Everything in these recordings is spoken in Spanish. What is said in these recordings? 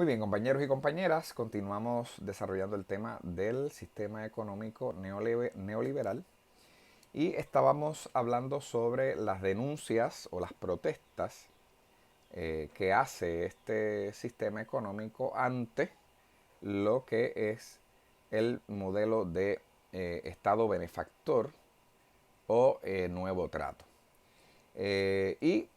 Muy bien, compañeros y compañeras, continuamos desarrollando el tema del sistema económico neoliberal y estábamos hablando sobre las denuncias o las protestas que hace este sistema económico ante lo que es el modelo de Estado benefactor o nuevo trato. Y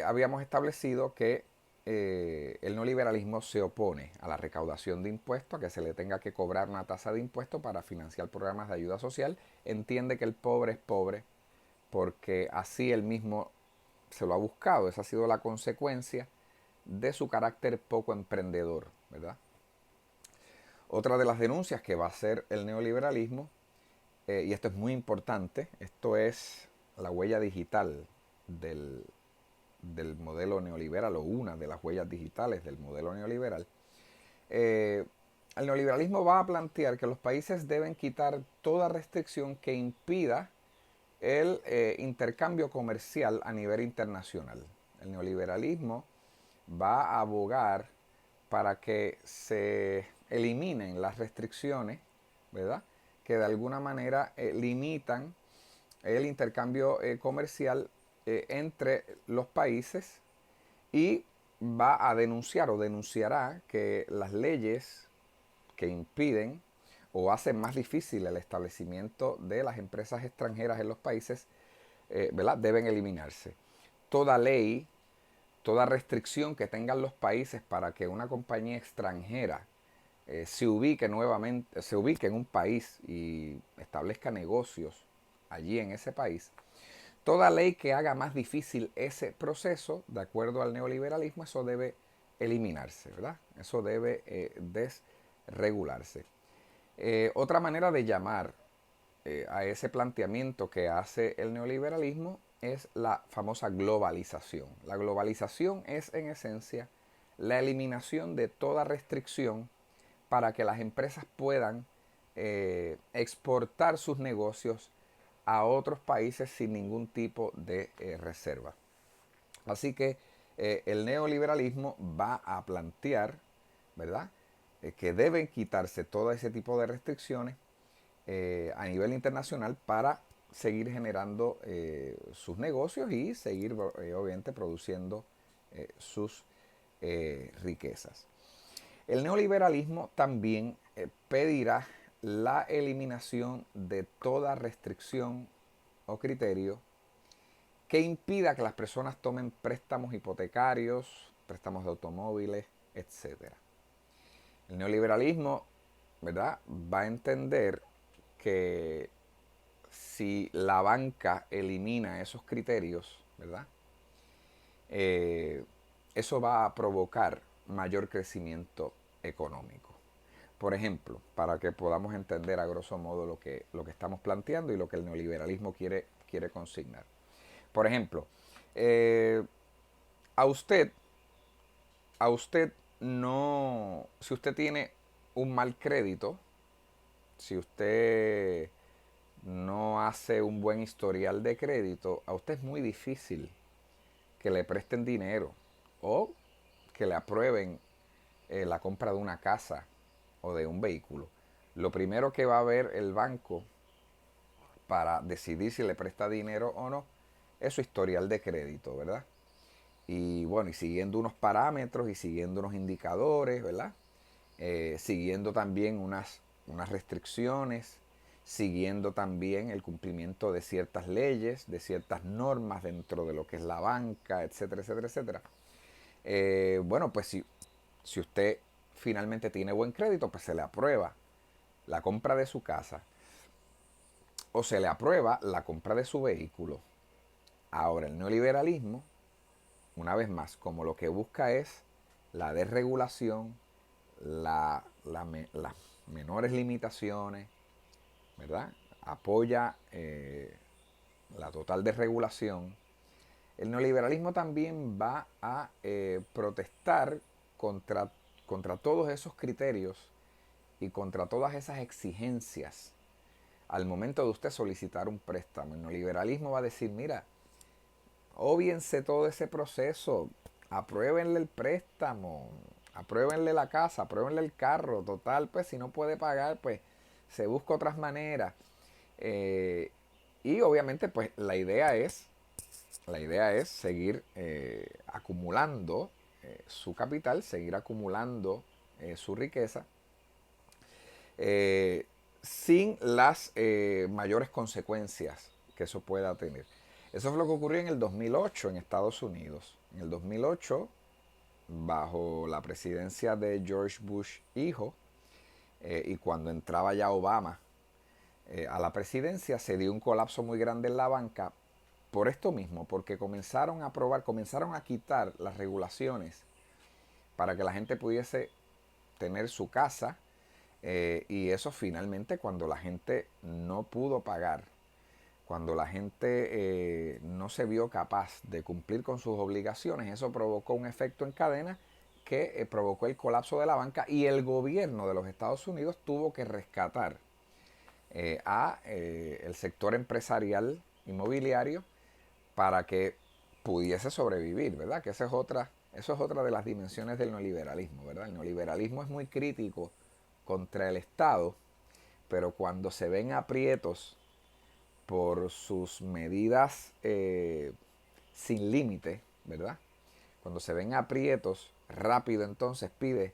habíamos establecido que el neoliberalismo se opone a la recaudación de impuestos, a que se le tenga que cobrar una tasa de impuestos para financiar programas de ayuda social. Entiende que el pobre es pobre porque así él mismo se lo ha buscado. Esa ha sido la consecuencia de su carácter poco emprendedor, ¿verdad? Otra de las denuncias que va a hacer el neoliberalismo, y esto es muy importante, esto es la huella digital del modelo neoliberal o una de las huellas digitales del modelo neoliberal. eh, el neoliberalismo va a plantear que los países deben quitar toda restricción que impida el intercambio comercial a nivel internacional. El neoliberalismo va a abogar para que se eliminen las restricciones, ¿verdad? Que de alguna manera limitan el intercambio comercial entre los países y va a denunciar o denunciará que las leyes que impiden o hacen más difícil el establecimiento de las empresas extranjeras en los países, ¿verdad? Deben eliminarse. Toda ley, toda restricción que tengan los países para que una compañía extranjera se ubique en un país y establezca negocios allí en ese país, toda ley que haga más difícil ese proceso, de acuerdo al neoliberalismo, eso debe eliminarse, ¿verdad? Eso debe desregularse. Otra manera de llamar a ese planteamiento que hace el neoliberalismo es la famosa globalización. La globalización es en esencia la eliminación de toda restricción para que las empresas puedan exportar sus negocios a otros países sin ningún tipo de reserva. Así que el neoliberalismo va a plantear, ¿verdad? Que deben quitarse todo ese tipo de restricciones a nivel internacional para seguir generando sus negocios y seguir obviamente produciendo sus riquezas. El neoliberalismo también pedirá la eliminación de toda restricción o criterio que impida que las personas tomen préstamos hipotecarios, préstamos de automóviles, etcétera. El neoliberalismo, ¿verdad?, va a entender que si la banca elimina esos criterios, ¿verdad?, eh, eso va a provocar mayor crecimiento económico. Por ejemplo, para que podamos entender a grosso modo lo que estamos planteando y lo que el neoliberalismo quiere consignar. Por ejemplo, eh, a usted, a usted no, si usted tiene un mal crédito, si usted no hace un buen historial de crédito, a usted es muy difícil que le presten dinero o que le aprueben la compra de una casa o de un vehículo. Lo primero que va a ver el banco para decidir si le presta dinero o no es su historial de crédito, ¿verdad? Y bueno, y siguiendo unos parámetros y siguiendo unos indicadores, ¿verdad? Siguiendo también unas restricciones, siguiendo también el cumplimiento de ciertas leyes, de ciertas normas dentro de lo que es la banca, etcétera, etcétera, etcétera. Bueno, pues si usted finalmente tiene buen crédito, pues se le aprueba la compra de su casa o se le aprueba la compra de su vehículo. Ahora, el neoliberalismo, una vez más, como lo que busca es la desregulación, las menores limitaciones, ¿verdad? Apoya la total desregulación. El neoliberalismo también va a protestar contra, contra todos esos criterios y contra todas esas exigencias al momento de usted solicitar un préstamo. El neoliberalismo va a decir, mira, óbiense todo ese proceso, apruébenle el préstamo, apruébenle la casa, apruébenle el carro, total, pues si no puede pagar, pues se busca otras maneras. Y obviamente, pues la idea es seguir acumulando su capital, seguir acumulando su riqueza, eh, sin las mayores consecuencias que eso pueda tener. Eso fue lo que ocurrió en el 2008 en Estados Unidos. En el 2008, bajo la presidencia de George Bush hijo, y cuando entraba ya Obama a la presidencia, se dio un colapso muy grande en la banca por esto mismo, porque comenzaron a comenzaron a quitar las regulaciones para que la gente pudiese tener su casa, y eso finalmente, cuando la gente no pudo pagar, cuando la gente no se vio capaz de cumplir con sus obligaciones, eso provocó un efecto en cadena que provocó el colapso de la banca, y el gobierno de los Estados Unidos tuvo que rescatar a el sector empresarial inmobiliario para que pudiese sobrevivir, ¿verdad? Que eso es otra de las dimensiones del neoliberalismo, ¿verdad? El neoliberalismo es muy crítico contra el Estado, pero cuando se ven aprietos por sus medidas sin límite, ¿verdad? Cuando se ven aprietos, rápido entonces pide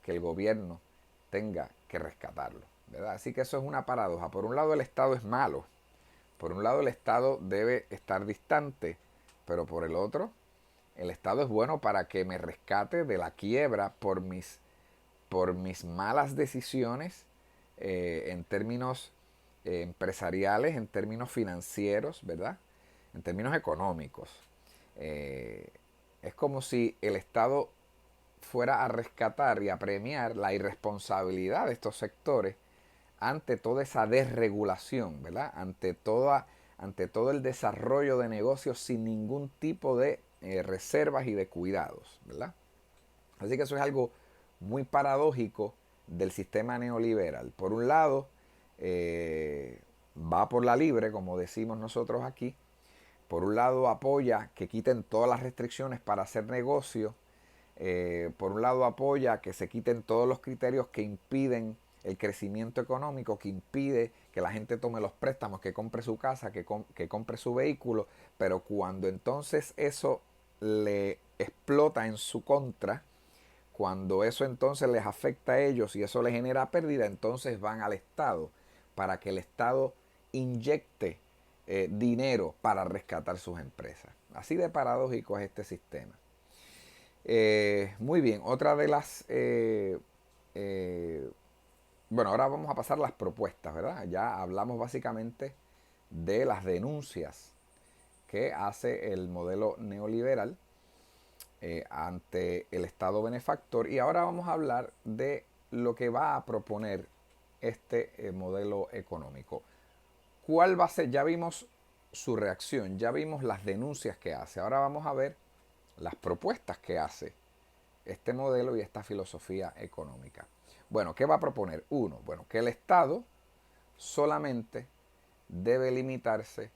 que el gobierno tenga que rescatarlo, ¿verdad? Así que eso es una paradoja. Por un lado el Estado es malo, por un lado el Estado debe estar distante, pero por el otro el Estado es bueno para que me rescate de la quiebra por mis malas decisiones en términos empresariales, en términos financieros, ¿verdad? En términos económicos. Eh, es como si el Estado fuera a rescatar y a premiar la irresponsabilidad de estos sectores ante toda esa desregulación, ¿verdad? Ante todo el desarrollo de negocios sin ningún tipo de reservas y de cuidados, ¿verdad? Así que eso es algo muy paradójico del sistema neoliberal. Por un lado, va por la libre, como decimos nosotros aquí. Por un lado, apoya que quiten todas las restricciones para hacer negocio. Por un lado, apoya que se quiten todos los criterios que impiden el crecimiento económico, que impide que la gente tome los préstamos, que compre su casa, que compre su vehículo. Pero cuando entonces eso le explota en su contra, cuando eso entonces les afecta a ellos y eso les genera pérdida, entonces van al Estado para que el Estado inyecte dinero para rescatar sus empresas. Así de paradójico es este sistema. Muy bien, otra de las... bueno, ahora vamos a pasar a las propuestas, ¿verdad? Ya hablamos básicamente de las denuncias que hace el modelo neoliberal ante el Estado benefactor, y ahora vamos a hablar de lo que va a proponer este modelo económico. ¿Cuál va a ser? Ya vimos su reacción, ya vimos las denuncias que hace, ahora vamos a ver las propuestas que hace este modelo y esta filosofía económica. Bueno, ¿qué va a proponer? Uno, bueno, que el Estado solamente debe limitarse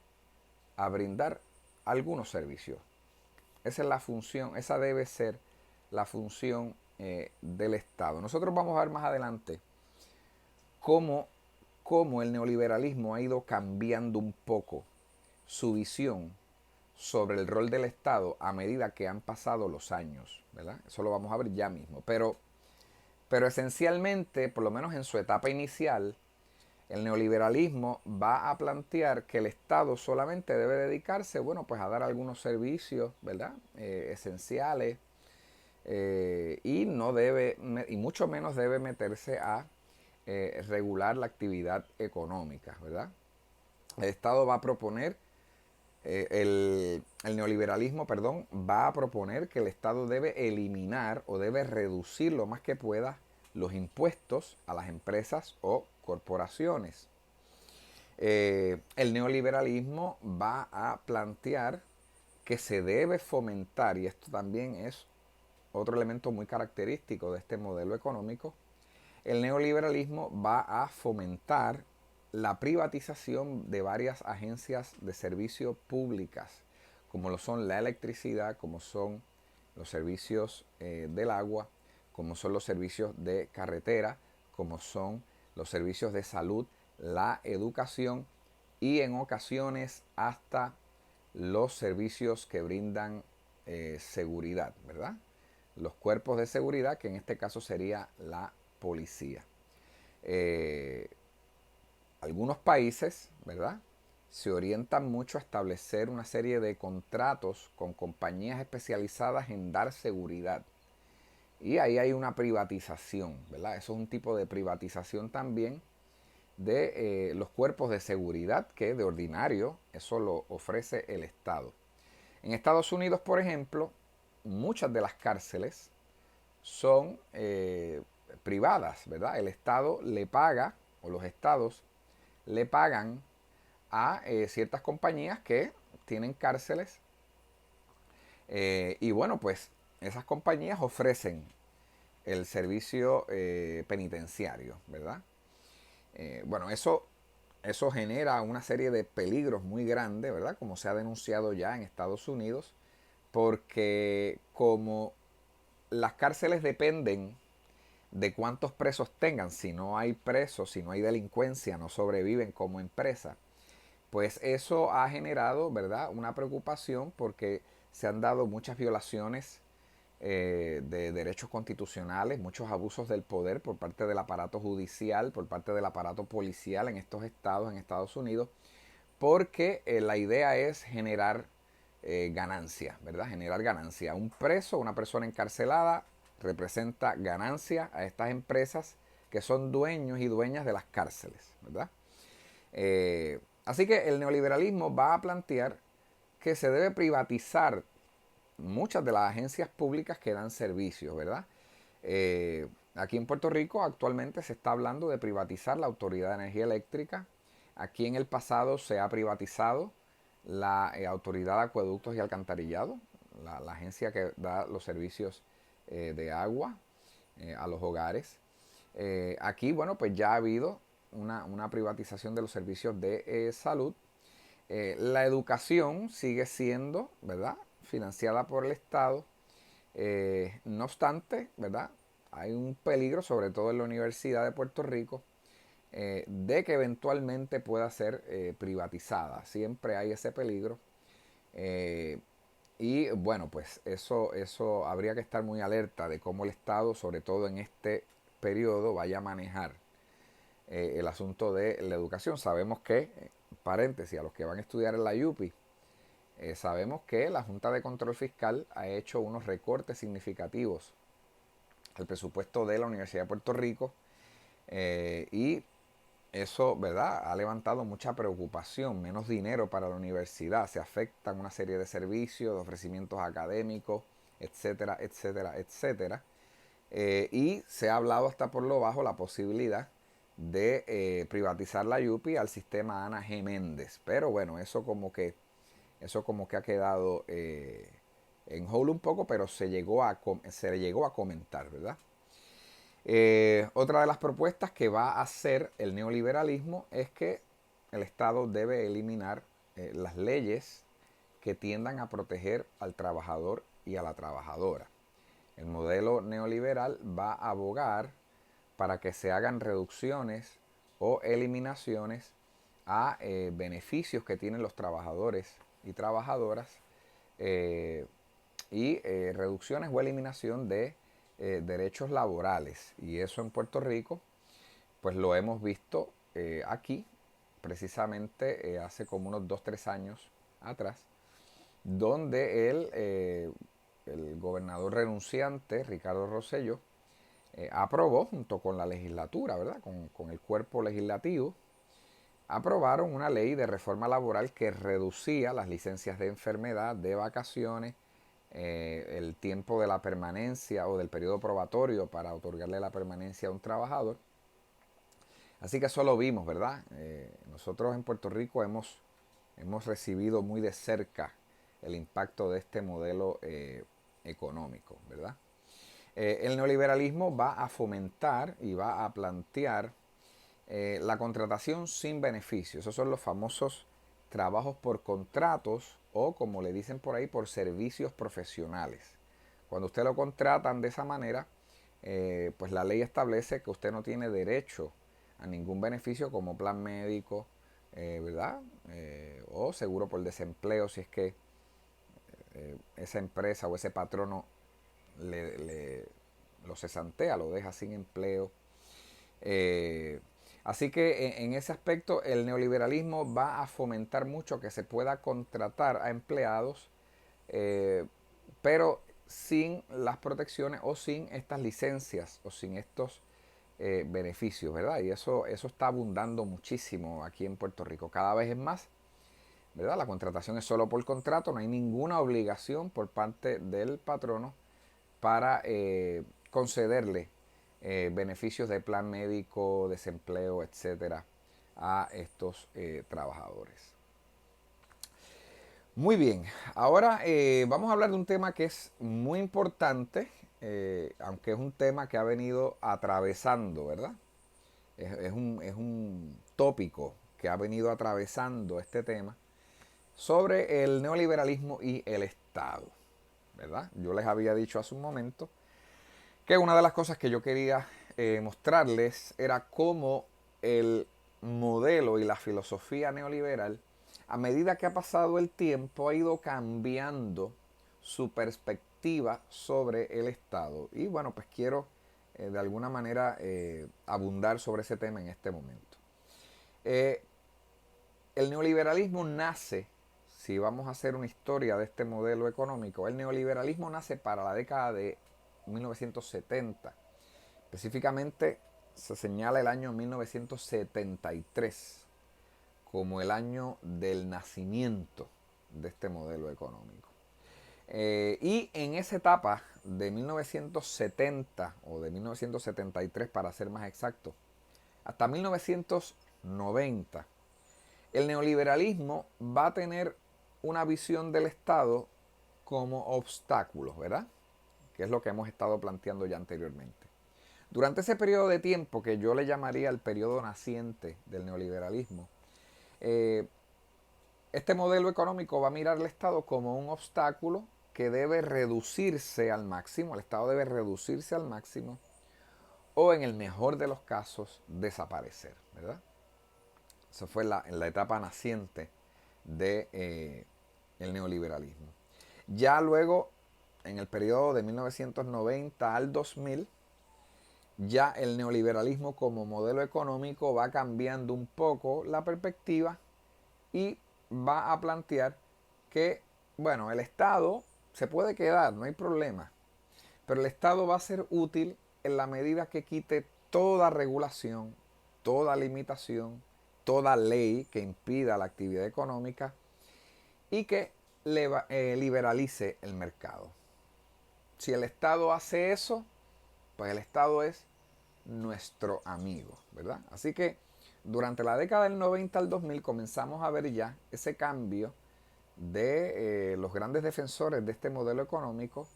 a brindar algunos servicios. Esa es la función, esa debe ser la función del Estado. Nosotros vamos a ver más adelante cómo, cómo el neoliberalismo ha ido cambiando un poco su visión sobre el rol del Estado a medida que han pasado los años, ¿verdad? Eso lo vamos a ver ya mismo. Pero esencialmente, por lo menos en su etapa inicial, el neoliberalismo va a plantear que el Estado solamente debe dedicarse, bueno, pues a dar algunos servicios, ¿verdad? Esenciales, y no debe, y mucho menos debe meterse a regular la actividad económica, ¿verdad? El Estado va a proponer, el neoliberalismo, perdón, va a proponer que el Estado debe eliminar o debe reducir lo más que pueda los impuestos a las empresas o corporaciones. El neoliberalismo va a plantear que se debe fomentar, y esto también es otro elemento muy característico de este modelo económico, el neoliberalismo va a fomentar la privatización de varias agencias de servicio públicas, como lo son la electricidad, como son los servicios del agua, como son los servicios de carretera, como son los servicios de salud, la educación y en ocasiones hasta los servicios que brindan seguridad, ¿verdad? Los cuerpos de seguridad, que en este caso sería la policía. Eh, Algunos países, ¿verdad?, se orientan mucho a establecer una serie de contratos con compañías especializadas en dar seguridad. Y ahí hay una privatización, ¿verdad? Eso es un tipo de privatización también de los cuerpos de seguridad que de ordinario eso lo ofrece el Estado. En Estados Unidos, por ejemplo, muchas de las cárceles son privadas, ¿verdad? El Estado le paga, o los estados le pagan a ciertas compañías que tienen cárceles y bueno, pues esas compañías ofrecen el servicio penitenciario, ¿verdad? Bueno, eso genera una serie de peligros muy grandes, ¿verdad? Como se ha denunciado ya en Estados Unidos, porque como las cárceles dependen de cuántos presos tengan, si no hay presos, si no hay delincuencia, no sobreviven como empresa, pues eso ha generado, ¿verdad?, una preocupación porque se han dado muchas violaciones de derechos constitucionales, muchos abusos del poder por parte del aparato judicial, por parte del aparato policial en estos estados, en Estados Unidos, porque la idea es generar ganancia, ¿verdad? Generar ganancia. Un preso, una persona encarcelada, representa ganancia a estas empresas que son dueños y dueñas de las cárceles, ¿verdad? Así que el neoliberalismo va a plantear que se debe privatizar muchas de las agencias públicas que dan servicios, ¿verdad? Aquí en Puerto Rico actualmente se está hablando de privatizar la Autoridad de Energía Eléctrica. Aquí en el pasado se ha privatizado la Autoridad de Acueductos y Alcantarillado, la agencia que da los servicios de agua a los hogares. Aquí, bueno, pues ya ha habido una privatización de los servicios de salud. La educación sigue siendo, ¿verdad?, financiada por el Estado. No obstante, ¿verdad?, hay un peligro, sobre todo en la Universidad de Puerto Rico, de que eventualmente pueda ser privatizada. Siempre hay ese peligro. Y bueno, pues eso habría que estar muy alerta de cómo el Estado, sobre todo en este periodo, vaya a manejar el asunto de la educación. Sabemos que, paréntesis, a los que van a estudiar en la UPI, sabemos que la Junta de Control Fiscal ha hecho unos recortes significativos al presupuesto de la Universidad de Puerto Rico y eso, ¿verdad?, ha levantado mucha preocupación, menos dinero para la universidad, se afectan una serie de servicios, de ofrecimientos académicos, etcétera, etcétera, etcétera. Y se ha hablado hasta por lo bajo la posibilidad de privatizar la YUPI al sistema Ana G. Méndez. Pero bueno, eso como que ha quedado en hold un poco, pero se llegó a comentar, ¿verdad? Otra de las propuestas que va a hacer el neoliberalismo es que el Estado debe eliminar las leyes que tiendan a proteger al trabajador y a la trabajadora. El modelo neoliberal va a abogar para que se hagan reducciones o eliminaciones a beneficios que tienen los trabajadores y trabajadoras y reducciones o eliminación de derechos laborales. Y eso en Puerto Rico, pues lo hemos visto aquí, precisamente hace como unos 2-3 años atrás, donde el gobernador renunciante, Ricardo Rosselló, aprobó junto con la legislatura, ¿verdad?, con el cuerpo legislativo, aprobaron una ley de reforma laboral que reducía las licencias de enfermedad, de vacaciones, el tiempo de la permanencia o del periodo probatorio para otorgarle la permanencia a un trabajador. Así que eso lo vimos, ¿verdad? Nosotros en Puerto Rico hemos recibido muy de cerca el impacto de este modelo económico, ¿verdad? El neoliberalismo va a fomentar y va a plantear la contratación sin beneficios. Esos son los famosos trabajos por contratos o, como le dicen por ahí, por servicios profesionales. Cuando usted lo contratan de esa manera, pues la ley establece que usted no tiene derecho a ningún beneficio como plan médico, ¿verdad? O seguro por desempleo si es que esa empresa o ese patrono lo cesantea, lo deja sin empleo. Así que en ese aspecto el neoliberalismo va a fomentar mucho que se pueda contratar a empleados, pero sin las protecciones o sin estas licencias o sin estos beneficios, ¿verdad? Y eso está abundando muchísimo aquí en Puerto Rico, cada vez es más, ¿verdad? La contratación es solo por contrato, no hay ninguna obligación por parte del patrono para concederle beneficios de plan médico, desempleo, etcétera, a estos trabajadores. Muy bien, ahora vamos a hablar de un tema que es muy importante, aunque es un tema que ha venido atravesando, ¿verdad? Es un tópico que ha venido atravesando este tema sobre el neoliberalismo y el Estado, ¿verdad? Yo les había dicho hace un momento que una de las cosas que yo quería mostrarles era cómo el modelo y la filosofía neoliberal, a medida que ha pasado el tiempo, ha ido cambiando su perspectiva sobre el Estado. Y bueno, pues quiero de alguna manera abundar sobre ese tema en este momento. Eh, el neoliberalismo nace, si vamos a hacer una historia de este modelo económico, el neoliberalismo nace para la década de 1970. Específicamente se señala el año 1973 como el año del nacimiento de este modelo económico. Y en esa etapa de 1970 o de 1973 para ser más exacto, hasta 1990, el neoliberalismo va a tener una visión del Estado como obstáculos, ¿verdad? Que es lo que hemos estado planteando ya anteriormente. Durante ese periodo de tiempo, que yo le llamaría el periodo naciente del neoliberalismo, eh, este modelo económico va a mirar al Estado como un obstáculo que debe reducirse al máximo, el Estado debe reducirse al máximo, o en el mejor de los casos, desaparecer, ¿verdad? Eso fue en la etapa naciente del el neoliberalismo. Ya luego, en el periodo de 1990 al 2000, ya el neoliberalismo como modelo económico va cambiando un poco la perspectiva y va a plantear que, bueno, el Estado se puede quedar, no hay problema, pero el Estado va a ser útil en la medida que quite toda regulación, toda limitación, toda ley que impida la actividad económica y que liberalice el mercado. Si el Estado hace eso, pues el Estado es nuestro amigo, ¿verdad? Así que durante la década del 90 al 2000 comenzamos a ver ya ese cambio de los grandes defensores de este modelo económico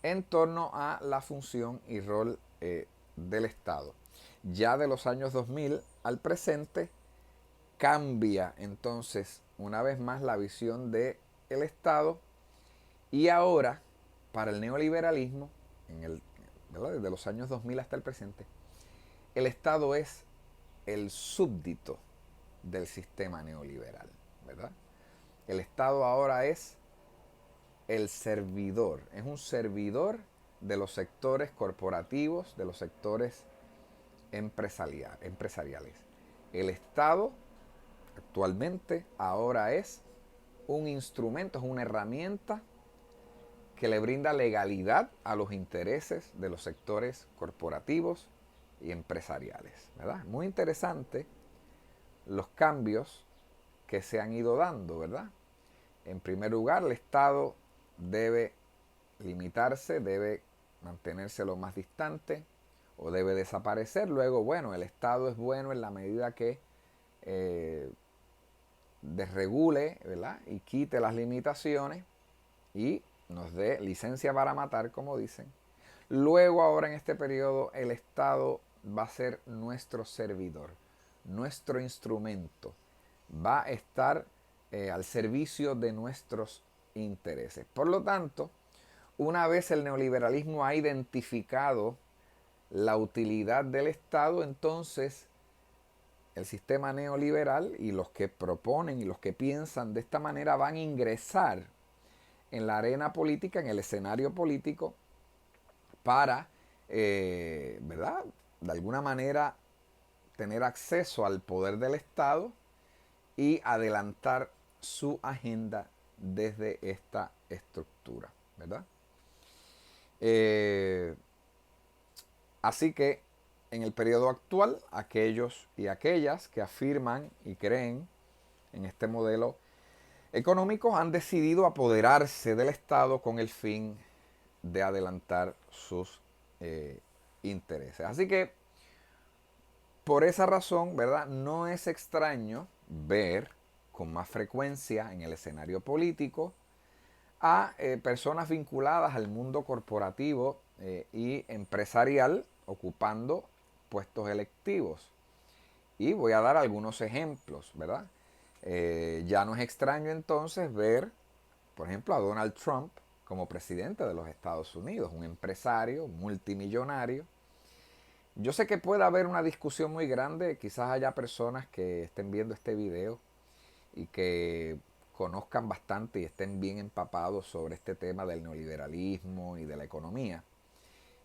en torno a la función y rol del Estado. Ya de los años 2000 al presente cambia entonces una vez más la visión del Estado y ahora para el neoliberalismo, ¿verdad? Desde los años 2000 hasta el presente, el Estado es el súbdito del sistema neoliberal, ¿verdad? El Estado ahora es el servidor, es un servidor de los sectores corporativos, de los sectores empresariales. El Estado actualmente ahora es un instrumento, es una herramienta que le brinda legalidad a los intereses de los sectores corporativos y empresariales, ¿verdad? Muy interesante los cambios que se han ido dando, ¿verdad? En primer lugar, el Estado debe limitarse, debe mantenerse lo más distante o debe desaparecer. Luego, bueno, el Estado es bueno en la medida que desregule, ¿verdad? Y quite las limitaciones y nos dé licencia para matar, como dicen. Luego, ahora en este periodo, el Estado va a ser nuestro servidor, nuestro instrumento. Va a estar al servicio de nuestros intereses. Por lo tanto, una vez el neoliberalismo ha identificado la utilidad del Estado, entonces el sistema neoliberal y los que proponen y los que piensan de esta manera van a ingresar en la arena política, en el escenario político, para, ¿verdad? De alguna manera tener acceso al poder del Estado y adelantar su agenda desde esta estructura, ¿verdad? Así que en el periodo actual, aquellos y aquellas que afirman y creen en este modelo económico han decidido apoderarse del Estado con el fin de adelantar sus intereses. Así que por esa razón, ¿verdad? No es extraño ver con más frecuencia en el escenario político a personas vinculadas al mundo corporativo y empresarial ocupando puestos electivos. Y voy a dar algunos ejemplos, ¿verdad? Ya no es extraño entonces ver, por ejemplo, a Donald Trump como presidente de los Estados Unidos, un empresario multimillonario. Yo sé que puede haber una discusión muy grande, quizás haya personas que estén viendo este video y que conozcan bastante y estén bien empapados sobre este tema del neoliberalismo y de la economía.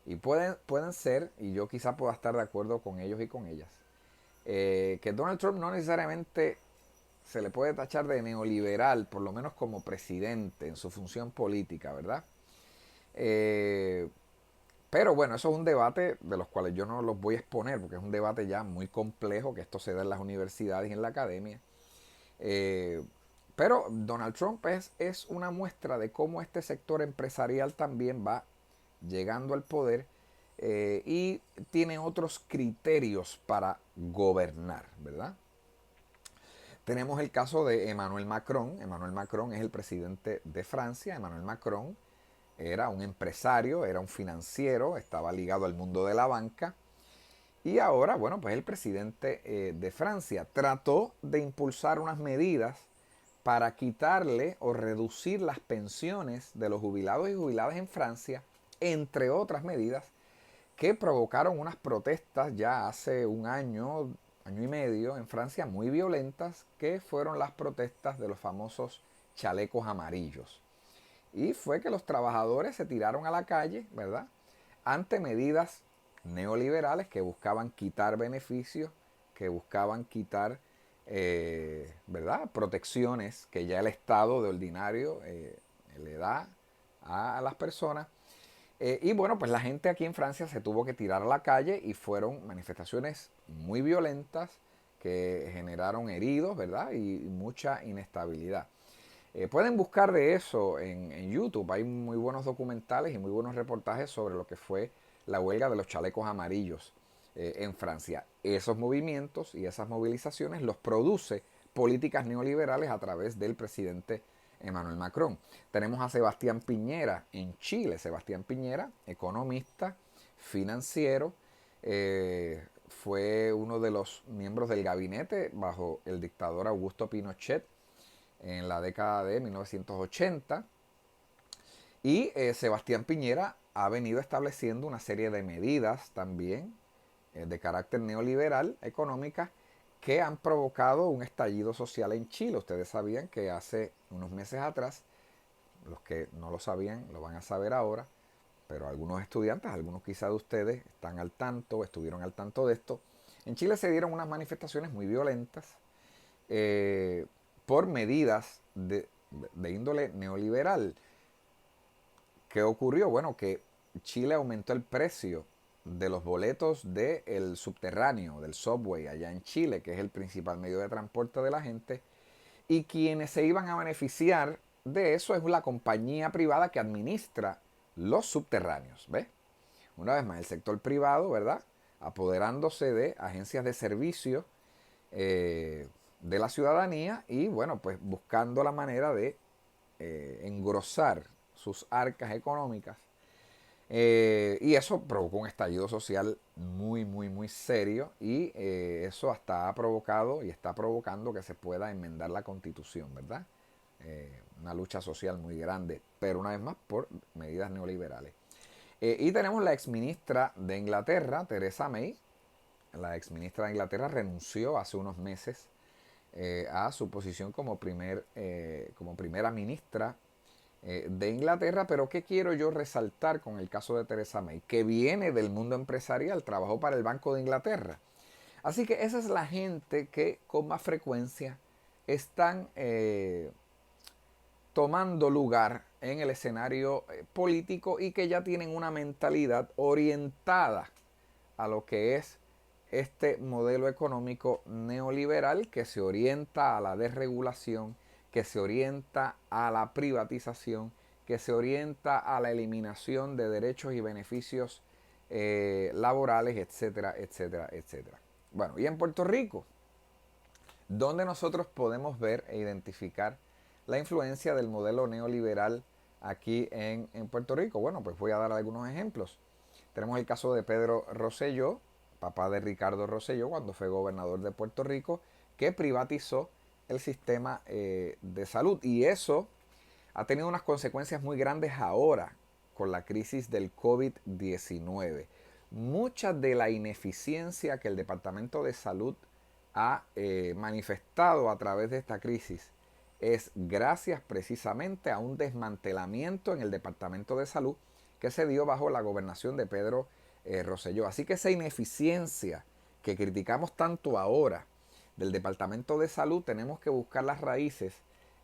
Y pueden ser, y yo quizás pueda estar de acuerdo con ellos y con ellas, que Donald Trump no necesariamente se le puede tachar de neoliberal, por lo menos como presidente en su función política, ¿verdad? Eh, pero bueno, eso es un debate de los cuales yo no los voy a exponer, porque es un debate ya muy complejo, que esto se da en las universidades y en la academia. Eh, pero Donald Trump es una muestra de cómo este sector empresarial también va llegando al poder y tiene otros criterios para gobernar, ¿verdad? Tenemos el caso de Emmanuel Macron. Emmanuel Macron es el presidente de Francia. Emmanuel Macron era un empresario, era un financiero, estaba ligado al mundo de la banca. Y ahora, bueno, pues el presidente de Francia trató de impulsar unas medidas para quitarle o reducir las pensiones de los jubilados y jubiladas en Francia, entre otras medidas que provocaron unas protestas ya hace un año, año y medio en Francia muy violentas, que fueron las protestas de los famosos chalecos amarillos. Y fue que los trabajadores se tiraron a la calle, ¿verdad? Ante medidas neoliberales que buscaban quitar beneficios, que buscaban quitar, ¿verdad? Protecciones que ya el Estado de ordinario le da a las personas. Y bueno, pues la gente aquí en Francia se tuvo que tirar a la calle y fueron manifestaciones muy violentas que generaron heridos, ¿verdad? Y mucha inestabilidad. Pueden buscar de eso en YouTube. Hay muy buenos documentales y muy buenos reportajes sobre lo que fue la huelga de los chalecos amarillos en Francia. Esos movimientos y esas movilizaciones los produce políticas neoliberales a través del presidente Emmanuel Macron. Tenemos a Sebastián Piñera en Chile. Sebastián Piñera, economista, financiero, fue uno de los miembros del gabinete bajo el dictador Augusto Pinochet en la década de 1980. Y Sebastián Piñera ha venido estableciendo una serie de medidas también de carácter neoliberal económicas que han provocado un estallido social en Chile. Ustedes sabían que hace unos meses atrás, los que no lo sabían lo van a saber ahora, pero algunos estudiantes, algunos quizá de ustedes están al tanto, estuvieron al tanto de esto. En Chile se dieron unas manifestaciones muy violentas por medidas de índole neoliberal. ¿Qué ocurrió? Bueno, que Chile aumentó el precio de los boletos del subterráneo, del subway allá en Chile, que es el principal medio de transporte de la gente, y quienes se iban a beneficiar de eso es la compañía privada que administra los subterráneos, ¿ves? Una vez más, el sector privado, ¿verdad? Apoderándose de agencias de servicio de la ciudadanía y, bueno, pues buscando la manera de engrosar sus arcas económicas. Y eso provocó un estallido social muy, muy, muy serio y eso hasta ha provocado y está provocando que se pueda enmendar la Constitución, ¿verdad? una lucha social muy grande, pero una vez más por medidas neoliberales. Y tenemos la exministra de Inglaterra, Theresa May. La exministra de Inglaterra renunció hace unos meses a su posición como primera ministra de Inglaterra. Pero ¿qué quiero yo resaltar con el caso de Theresa May? Que viene del mundo empresarial, trabajó para el Banco de Inglaterra. Así que esa es la gente que con más frecuencia están tomando lugar en el escenario político y que ya tienen una mentalidad orientada a lo que es este modelo económico neoliberal, que se orienta a la desregulación, que se orienta a la privatización, que se orienta a la eliminación de derechos y beneficios laborales, etcétera, etcétera, etcétera. Bueno, y en Puerto Rico, ¿dónde nosotros podemos ver e identificar la influencia del modelo neoliberal aquí en Puerto Rico? Bueno, pues voy a dar algunos ejemplos. Tenemos el caso de Pedro Rosselló, papá de Ricardo Rosselló, cuando fue gobernador de Puerto Rico, que privatizó el sistema de salud. Y eso ha tenido unas consecuencias muy grandes ahora con la crisis del COVID-19. Mucha de la ineficiencia que el Departamento de Salud ha manifestado a través de esta crisis es gracias precisamente a un desmantelamiento en el Departamento de Salud que se dio bajo la gobernación de Pedro Rosselló. Así que esa ineficiencia que criticamos tanto ahora del Departamento de Salud, tenemos que buscar las raíces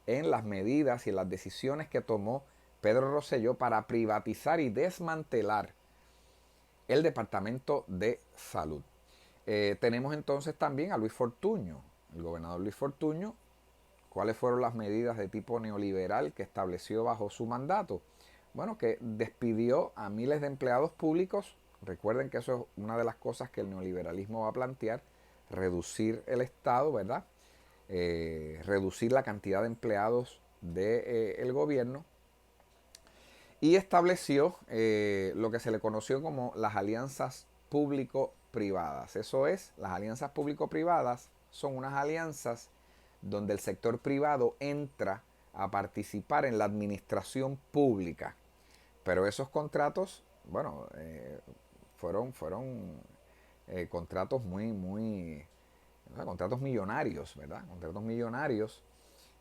en las medidas y en las decisiones que tomó Pedro Rosselló para privatizar y desmantelar el Departamento de Salud. Tenemos entonces también a Luis Fortuño, el gobernador Luis Fortuño. ¿Cuáles fueron las medidas de tipo neoliberal que estableció bajo su mandato? Bueno, que despidió a miles de empleados públicos. Recuerden que eso es una de las cosas que el neoliberalismo va a plantear, reducir el Estado, ¿verdad? Reducir la cantidad de empleados del gobierno, y estableció lo que se le conoció como las alianzas público-privadas. Eso es, las alianzas público-privadas son unas alianzas donde el sector privado entra a participar en la administración pública. Pero esos contratos, bueno, fueron contratos contratos millonarios, ¿verdad? Contratos millonarios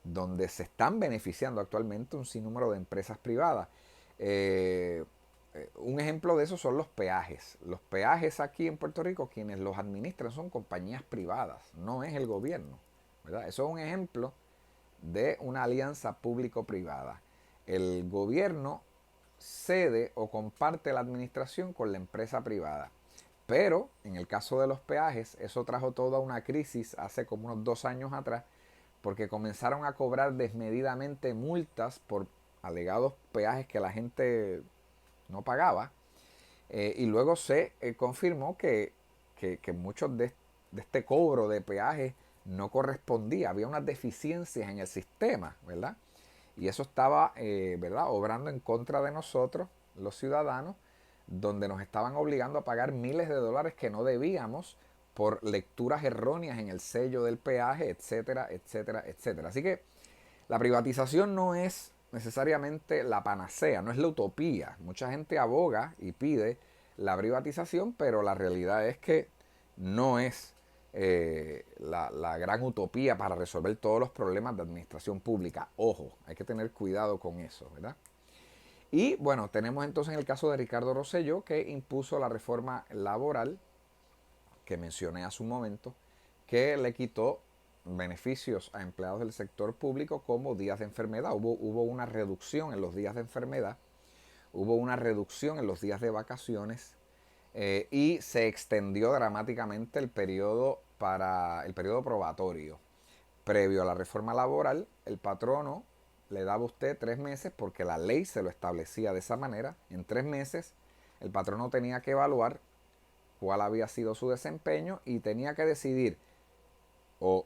donde se están beneficiando actualmente un sinnúmero de empresas privadas. Eh, un ejemplo de eso son los peajes. Los peajes aquí en Puerto Rico, quienes los administran son compañías privadas, no es el gobierno, ¿verdad? Eso es un ejemplo de una alianza público-privada. El gobierno cede o comparte la administración con la empresa privada. Pero en el caso de los peajes, eso trajo toda una crisis hace como unos 2 años atrás, porque comenzaron a cobrar desmedidamente multas por alegados peajes que la gente no pagaba. Y luego se confirmó que muchos de este cobro de peajes no correspondía. Había unas deficiencias en el sistema, ¿verdad? Y eso estaba, ¿verdad?, obrando en contra de nosotros, los ciudadanos, donde nos estaban obligando a pagar miles de dólares que no debíamos por lecturas erróneas en el sello del peaje, etcétera, etcétera, etcétera. Así que la privatización no es necesariamente la panacea, no es la utopía. Mucha gente aboga y pide la privatización, pero la realidad es que no es la gran utopía para resolver todos los problemas de administración pública. Ojo, hay que tener cuidado con eso, ¿verdad? Y bueno, tenemos entonces en el caso de Ricardo Rosselló, que impuso la reforma laboral que mencioné hace un momento, que le quitó beneficios a empleados del sector público como días de enfermedad. Hubo una reducción en los días de enfermedad, hubo una reducción en los días de vacaciones, y se extendió dramáticamente el periodo probatorio. Previo a la reforma laboral, el patrono le daba a usted 3 meses, porque la ley se lo establecía de esa manera. En 3 meses el patrono tenía que evaluar cuál había sido su desempeño y tenía que decidir o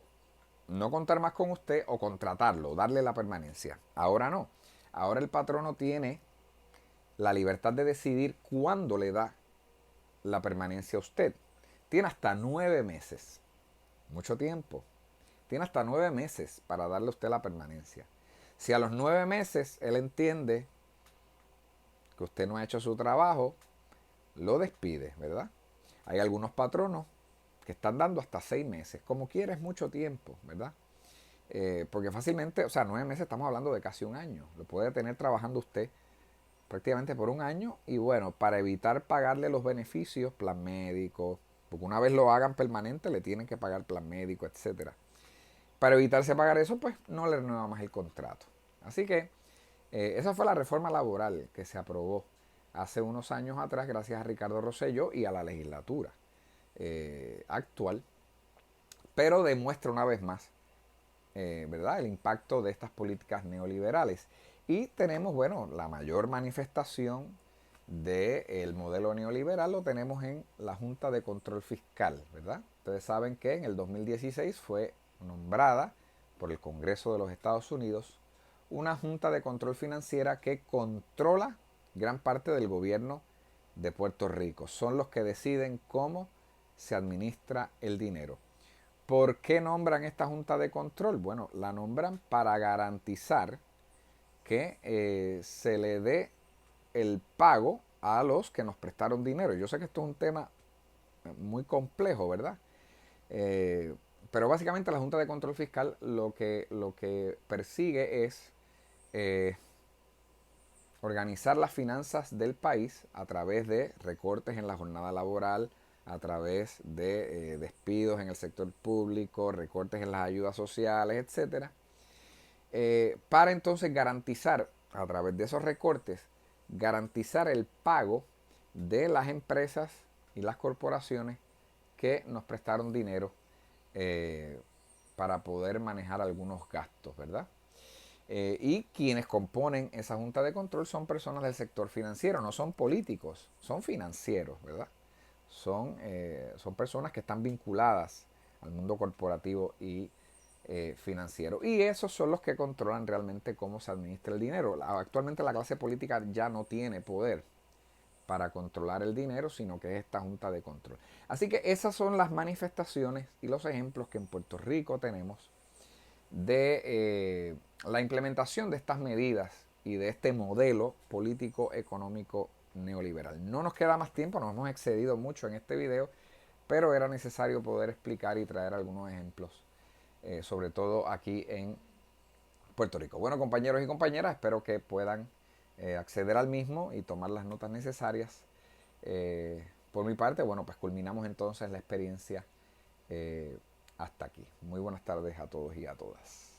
no contar más con usted o contratarlo, darle la permanencia. Ahora no. Ahora el patrono tiene la libertad de decidir cuándo le da la permanencia a usted. Tiene hasta 9 meses. Mucho tiempo. Tiene hasta 9 meses para darle a usted la permanencia. Si a los 9 meses él entiende que usted no ha hecho su trabajo, lo despide, ¿verdad? Hay algunos patronos que están dando hasta 6 meses. Como quiera es mucho tiempo, ¿verdad? Porque fácilmente, o sea, 9 meses estamos hablando de casi un año. Lo puede tener trabajando usted prácticamente por un año y bueno, para evitar pagarle los beneficios, plan médico, porque una vez lo hagan permanente le tienen que pagar plan médico, etcétera. Para evitarse pagar eso, pues no le renueva más el contrato. Así que esa fue la reforma laboral que se aprobó hace unos años atrás gracias a Ricardo Rosselló y a la legislatura actual, pero demuestra una vez más, ¿verdad?, el impacto de estas políticas neoliberales. Y tenemos, bueno, la mayor manifestación del modelo neoliberal lo tenemos en la Junta de Control Fiscal, ¿verdad? Ustedes saben que en el 2016 fue nombrada por el Congreso de los Estados Unidos una Junta de Control Financiera que controla gran parte del gobierno de Puerto Rico. Son los que deciden cómo se administra el dinero. ¿Por qué nombran esta Junta de Control? Bueno, la nombran para garantizar que se le dé el pago a los que nos prestaron dinero. Yo sé que esto es un tema muy complejo, ¿verdad? Eh, pero básicamente la Junta de Control Fiscal lo que persigue es eh, organizar las finanzas del país a través de recortes en la jornada laboral, a través de despidos en el sector público, recortes en las ayudas sociales, etcétera, para entonces garantizar, a través de esos recortes, garantizar el pago de las empresas y las corporaciones que nos prestaron dinero eh, para poder manejar algunos gastos, ¿verdad? Y quienes componen esa junta de control son personas del sector financiero, no son políticos, son financieros, ¿verdad? Son personas que están vinculadas al mundo corporativo y financiero. Y esos son los que controlan realmente cómo se administra el dinero. Actualmente la clase política ya no tiene poder para controlar el dinero, sino que es esta junta de control. Así que esas son las manifestaciones y los ejemplos que en Puerto Rico tenemos de la implementación de estas medidas y de este modelo político económico neoliberal. No nos queda más tiempo, nos hemos excedido mucho en este video, pero era necesario poder explicar y traer algunos ejemplos, sobre todo aquí en Puerto Rico. Bueno, compañeros y compañeras, espero que puedan acceder al mismo y tomar las notas necesarias. Por mi parte, bueno, pues culminamos entonces la experiencia hasta aquí. Muy buenas tardes a todos y a todas.